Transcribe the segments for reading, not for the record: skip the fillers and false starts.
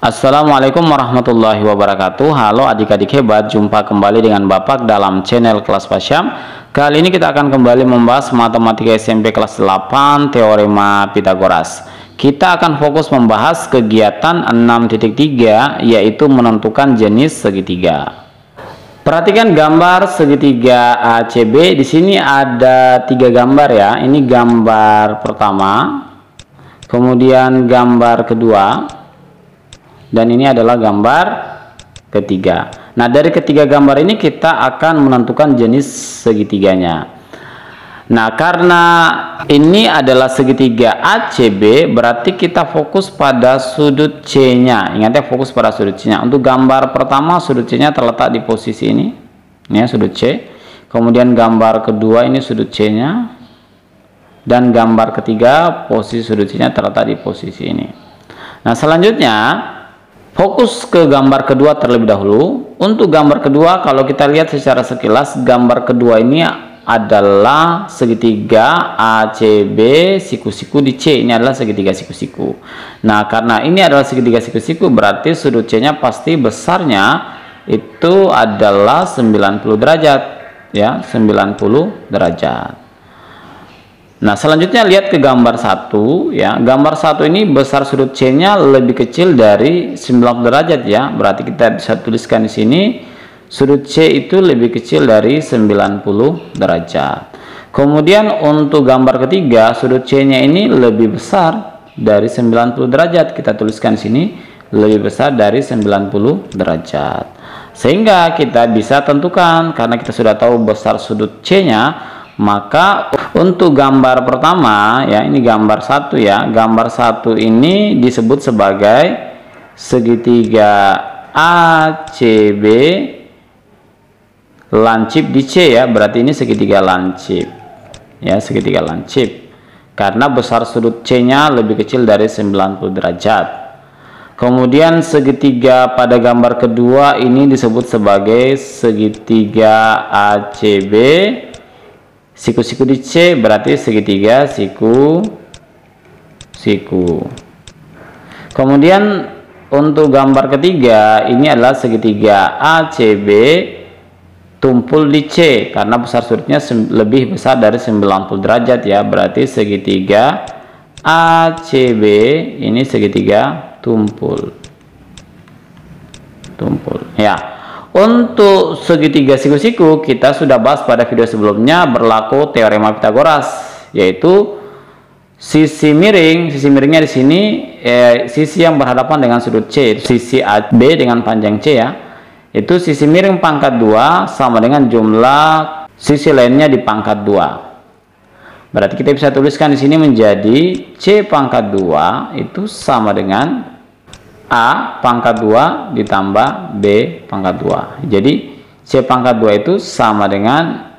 Assalamualaikum warahmatullahi wabarakatuh. Halo adik-adik hebat, jumpa kembali dengan Bapak dalam channel Kelas Pasyam. Kali ini kita akan kembali membahas matematika SMP kelas 8 teorema Pitagoras. Kita akan fokus membahas kegiatan 6.3 yaitu menentukan jenis segitiga. Perhatikan gambar segitiga ACB. Di sini ada 3 gambar ya. Ini gambar pertama, kemudian gambar kedua, dan ini adalah gambar ketiga. Nah, dari ketiga gambar ini kita akan menentukan jenis segitiganya. Nah, karena ini adalah segitiga ACB, berarti kita fokus pada sudut C-nya. Ingat ya, fokus pada sudut C-nya. Untuk gambar pertama, sudut C-nya terletak di posisi ini. Ini ya, sudut C. Kemudian gambar kedua ini sudut C-nya. Dan gambar ketiga, posisi sudut C-nya terletak di posisi ini. Nah, selanjutnya fokus ke gambar kedua terlebih dahulu. Untuk gambar kedua, kalau kita lihat secara sekilas, gambar kedua ini adalah segitiga ACB siku-siku di C. Ini adalah segitiga siku-siku. Nah, karena ini adalah segitiga siku-siku, berarti sudut C-nya pasti besarnya itu adalah 90 derajat. Ya, 90 derajat. Nah, selanjutnya lihat ke gambar 1 ya. Gambar 1 ini besar sudut C-nya lebih kecil dari 90 derajat ya. Berarti kita bisa tuliskan di sini sudut C itu lebih kecil dari 90 derajat. Kemudian untuk gambar ketiga, sudut C-nya ini lebih besar dari 90 derajat. Kita tuliskan di sini lebih besar dari 90 derajat. Sehingga kita bisa tentukan, karena kita sudah tahu besar sudut C-nya, maka untuk gambar pertama ya, ini gambar 1 ya. Gambar 1 ini disebut sebagai segitiga ACB lancip di C ya. Berarti ini segitiga lancip. Ya, segitiga lancip. Karena besar sudut C-nya lebih kecil dari 90 derajat. Kemudian segitiga pada gambar kedua ini disebut sebagai segitiga ACB siku-siku di C, berarti segitiga siku-siku. Kemudian untuk gambar ketiga ini adalah segitiga ACB tumpul di C, karena besar sudutnya lebih besar dari 90 derajat ya. Berarti segitiga ACB ini segitiga tumpul ya. Untuk segitiga siku-siku kita sudah bahas pada video sebelumnya, berlaku teorema Pitagoras, yaitu sisi miringnya di sini sisi yang berhadapan dengan sudut C, sisi AB dengan panjang C ya. Itu sisi miring pangkat 2 sama dengan jumlah sisi lainnya di pangkat 2. Berarti kita bisa tuliskan di sini menjadi C pangkat 2 itu sama dengan A pangkat 2 ditambah B pangkat 2. Jadi C pangkat 2 itu sama dengan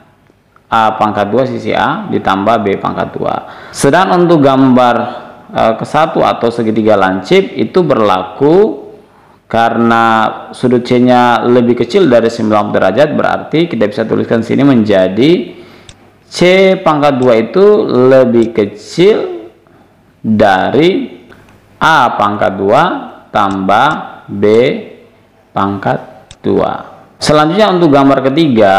A pangkat 2 sisi A ditambah B pangkat 2. Sedang untuk gambar ke-1 atau segitiga lancip itu berlaku karena sudut C-nya lebih kecil dari 90 derajat, berarti kita bisa tuliskan sini menjadi C pangkat 2 itu lebih kecil dari A pangkat 2 tambah B pangkat 2. Selanjutnya untuk gambar ketiga,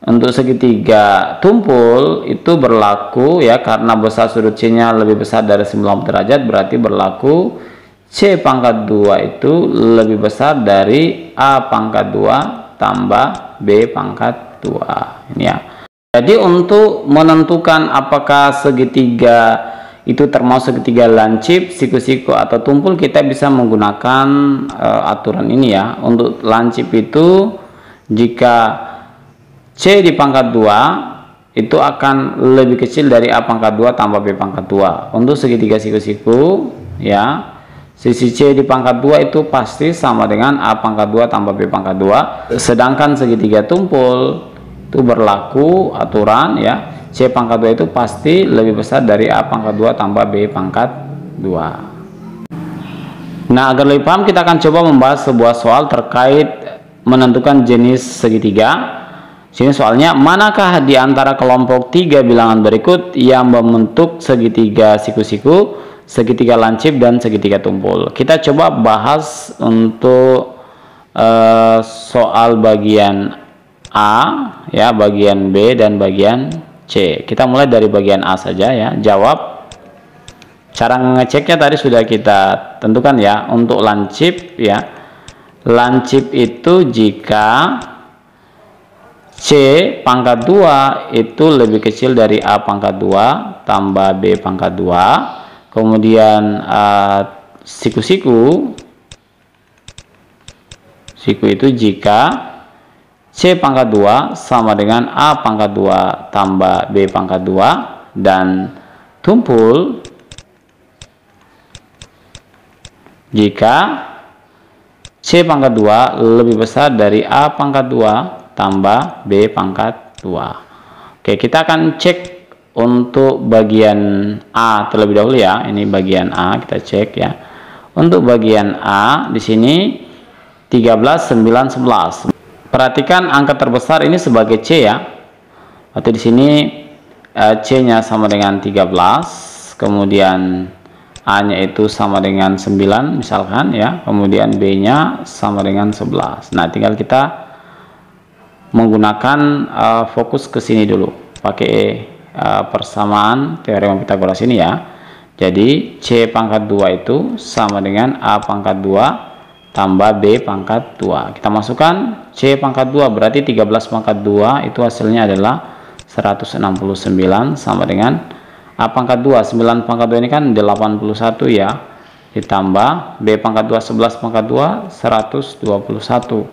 untuk segitiga tumpul itu berlaku ya, karena besar sudut C-nya lebih besar dari 90 derajat, berarti berlaku C pangkat 2 itu lebih besar dari A pangkat 2 tambah B pangkat 2. Ini ya. Jadi untuk menentukan apakah segitiga itu termasuk segitiga lancip, siku-siku atau tumpul, kita bisa menggunakan aturan ini ya. Untuk lancip itu jika C di pangkat 2 itu akan lebih kecil dari A pangkat 2 tambah B pangkat 2. Untuk segitiga siku-siku ya, sisi C di pangkat 2 itu pasti sama dengan A pangkat 2 tambah B pangkat 2. Sedangkan segitiga tumpul itu berlaku aturan ya, C pangkat 2 itu pasti lebih besar dari A pangkat 2 tambah B pangkat 2. Nah, agar lebih paham kita akan coba membahas sebuah soal terkait menentukan jenis segitiga. Sini soalnya, manakah di antara kelompok 3 bilangan berikut yang membentuk segitiga siku-siku segitiga lancip dan segitiga tumpul. Kita coba bahas untuk soal bagian A, ya, bagian B dan bagian C. Kita mulai dari bagian A saja, ya. Jawab. Cara ngeceknya tadi sudah kita tentukan, ya. Untuk lancip, ya, lancip itu jika C pangkat 2 itu lebih kecil dari A pangkat 2 tambah B pangkat 2. Kemudian siku-siku itu jika C pangkat 2 sama dengan A pangkat 2 tambah B pangkat 2, dan tumpul jika C pangkat 2 lebih besar dari A pangkat 2 tambah B pangkat 2. Oke, kita akan cek untuk bagian A terlebih dahulu, ya. Ini bagian A, kita cek, ya. Untuk bagian A di sini 13, 9, 11. Perhatikan angka terbesar ini sebagai C, ya. Berarti di sini C-nya sama dengan 13, kemudian A-nya itu sama dengan 9 misalkan, ya. Kemudian B-nya sama dengan 11. Nah, tinggal kita menggunakan fokus ke sini dulu, pakai persamaan teorema Pythagoras ini, ya. Jadi C pangkat 2 itu sama dengan A pangkat 2 tambah B pangkat 2. Kita masukkan C pangkat 2, berarti 13 pangkat 2 itu hasilnya adalah 169 sama dengan A pangkat 2. 9 pangkat 2 ini kan 81, ya. Ditambah B pangkat 2, 11 pangkat 2, 121.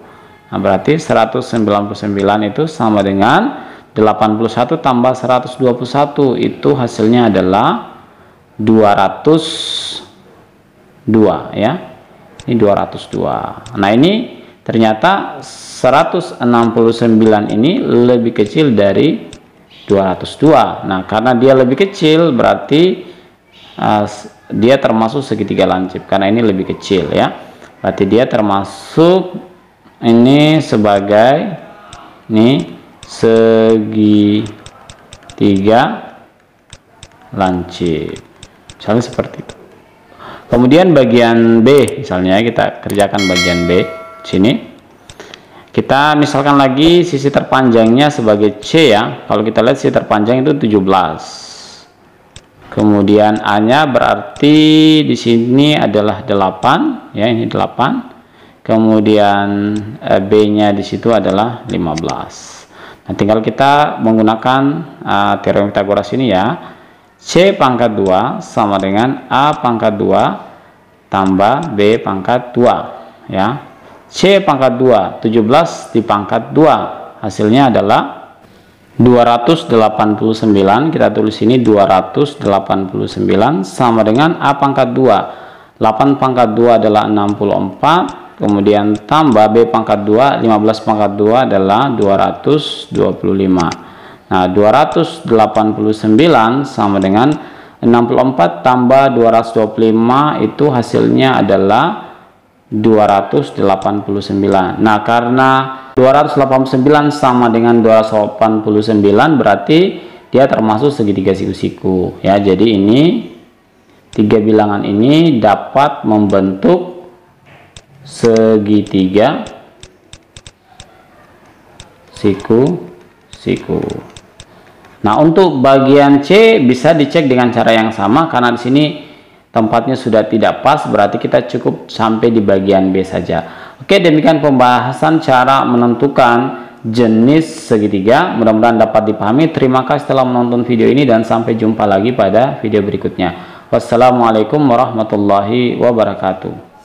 Nah, berarti 199 itu sama dengan 81 tambah 121, itu hasilnya adalah 202, ya. Ini 202. Nah, ini ternyata 169 ini lebih kecil dari 202. Nah, karena dia lebih kecil berarti dia termasuk segitiga lancip, karena ini lebih kecil, ya. Berarti dia termasuk ini sebagai segitiga lancip, misalnya seperti itu. Kemudian bagian B, misalnya kita kerjakan bagian B sini. Kita misalkan lagi sisi terpanjangnya sebagai C, ya. Kalau kita lihat sisi terpanjang itu 17. Kemudian A-nya berarti di sini adalah 8, ya, ini 8. Kemudian B-nya di situ adalah 15. Nah, tinggal kita menggunakan teorema Pythagoras ini, ya. C pangkat 2 sama dengan A pangkat 2 tambah B pangkat 2, ya. C pangkat 2, 17 dipangkat 2, hasilnya adalah 289. Kita tulis ini 289 sama dengan A pangkat 2. 8 pangkat 2 adalah 64. Kemudian tambah B pangkat 2, 15 pangkat 2 adalah 225. Nah, 289 sama dengan 64 tambah 225, itu hasilnya adalah 289. Nah, karena 289 sama dengan 289 berarti dia termasuk segitiga siku-siku, ya. Jadi ini tiga bilangan ini dapat membentuk segitiga siku-siku. Nah, untuk bagian C bisa dicek dengan cara yang sama, karena di sini tempatnya sudah tidak pas, berarti kita cukup sampai di bagian B saja. Oke, demikian pembahasan cara menentukan jenis segitiga. Mudah-mudahan dapat dipahami. Terima kasih telah menonton video ini dan sampai jumpa lagi pada video berikutnya. Wassalamualaikum warahmatullahi wabarakatuh.